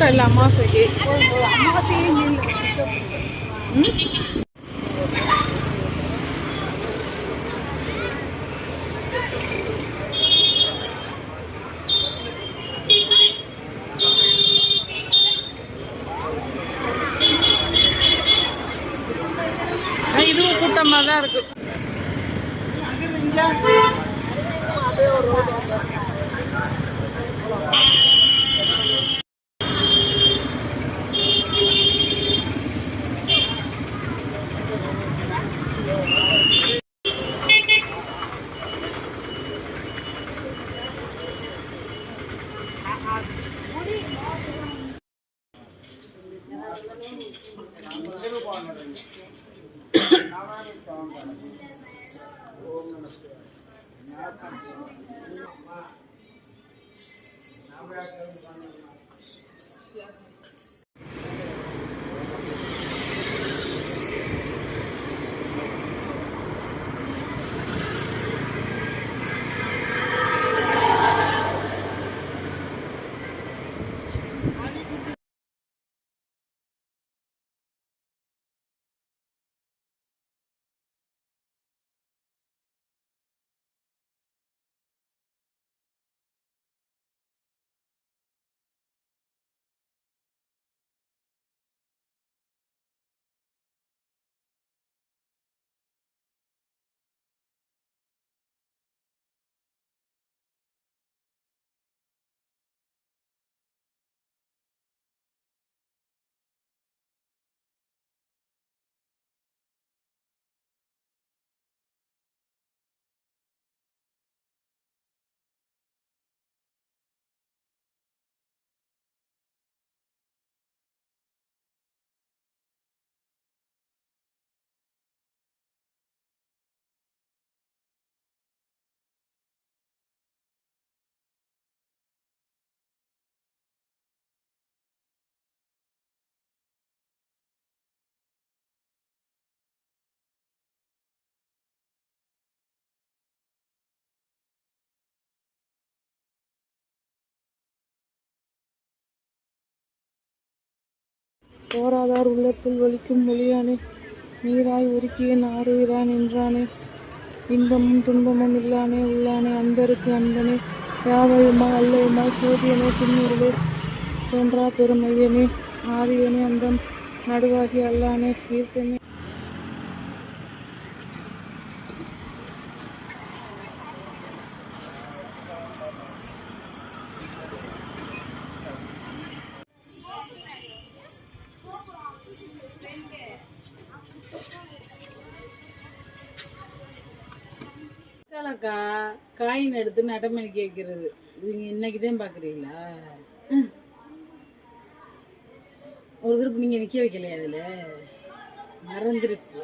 கூட்டம் இல்லை அமாவாசைக்கு. இதுவும் கூட்டமாக தான் இருக்கு. போராதார் உள்ளத்தில் வலிக்கும் மொழியானே, நீராய் உருக்கிய நாருயிரான் என்றானே, இன்பமும் துன்பமும் இல்லானே உள்ளானே, அன்பருக்கு அன்பனே, யாவையுமாய் அல்லையுமாய் சோதியனே, பின்னுருளே, தோன்றா பெருமையனே, ஆதியனே, அந்தம் நடுவாகி அல்லானே, ஈர்த்தமே. காயின் எடுத்து நடமணிக்க வைக்கிறது நீங்க இன்னைக்குதான் பாக்குறீங்களா? ஒரு திருப்பு நீங்க நிக்க வைக்கலையா? அதுல மறந்துருக்கு.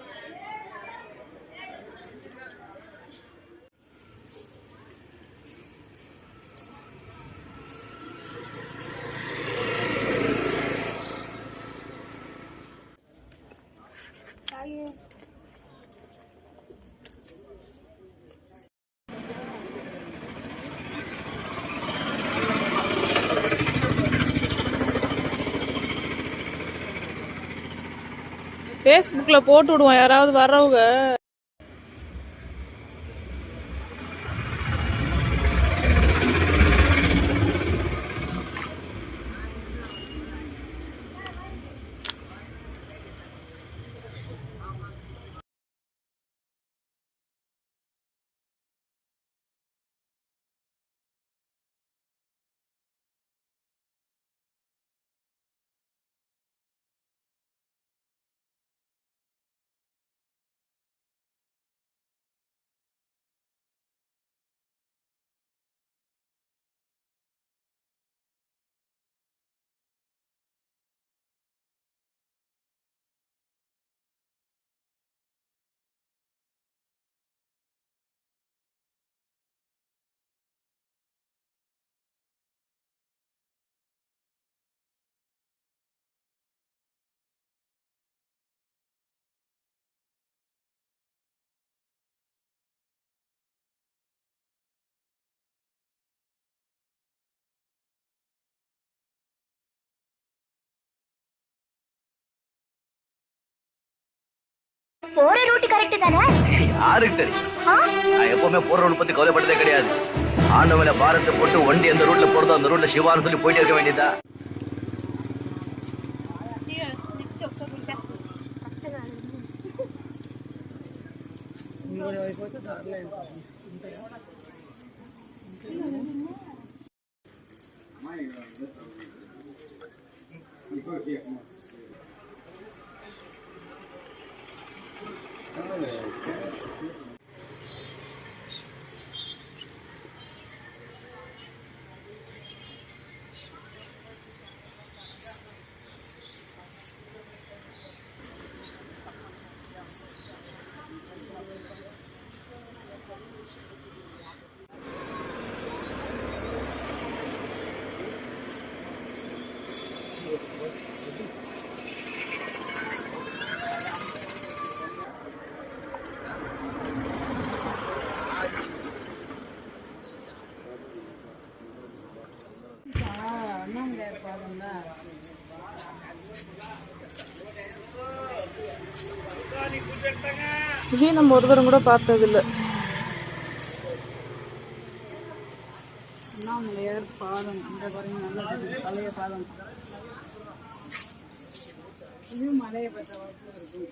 ஃபேஸ்புக்கில் போட்டு விடுவோம் யாராவது வர்றவங்க. போற ரூட் கரெக்ட் தானே? யாருக்கு தெரியும்? நான் எப்பவுமே போற ரூட் பத்தி கவலைப்பட்டதே கிடையாது. ஆண்டவல பாரத்தை போட்டு வண்டி எந்த ரூட்ல போறதோ அந்த ரூட்ல சிவான்னு சொல்லி போயிட்டே இருக்க வேண்டியதா. அண்ணாமலையார் பாதம் தான். இதே நம்ம ஒரு தரம் கூட பார்த்ததில்ல. அண்ணாமலையார் பாதம் இந்த பாருங்க, நல்ல பழைய பாதம். இது மலையை பற்ற வாய்ப்பு இருக்கு.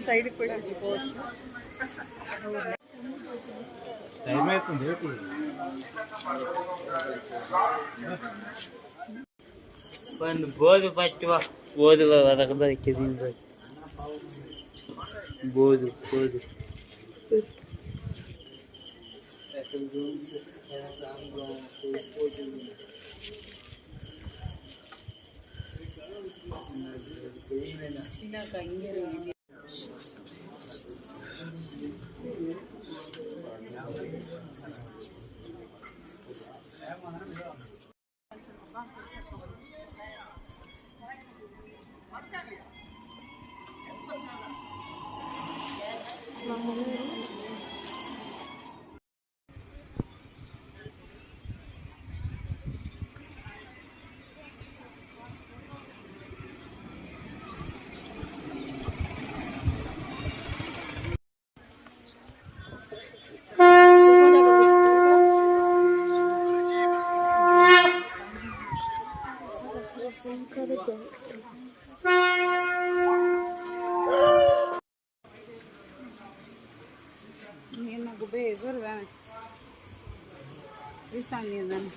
సైడ్కి పోయి పోవచ్చు. టైం అవుతుంది. బోధు పట్టువ బోధు వదకబడికి బోధు బోధు சின்னக்கா இங்கே இருக்கு. నాకు బేజర్ దాని ఇస్తాను దాన్ని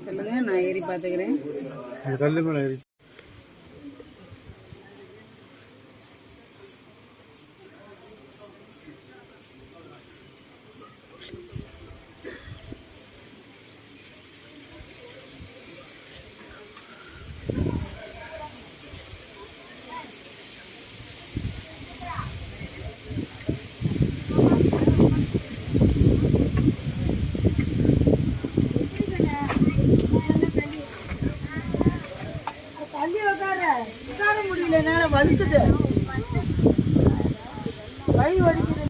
சொல்லுங்க, நான் ஏறி பார்த்துக்கிறேன்.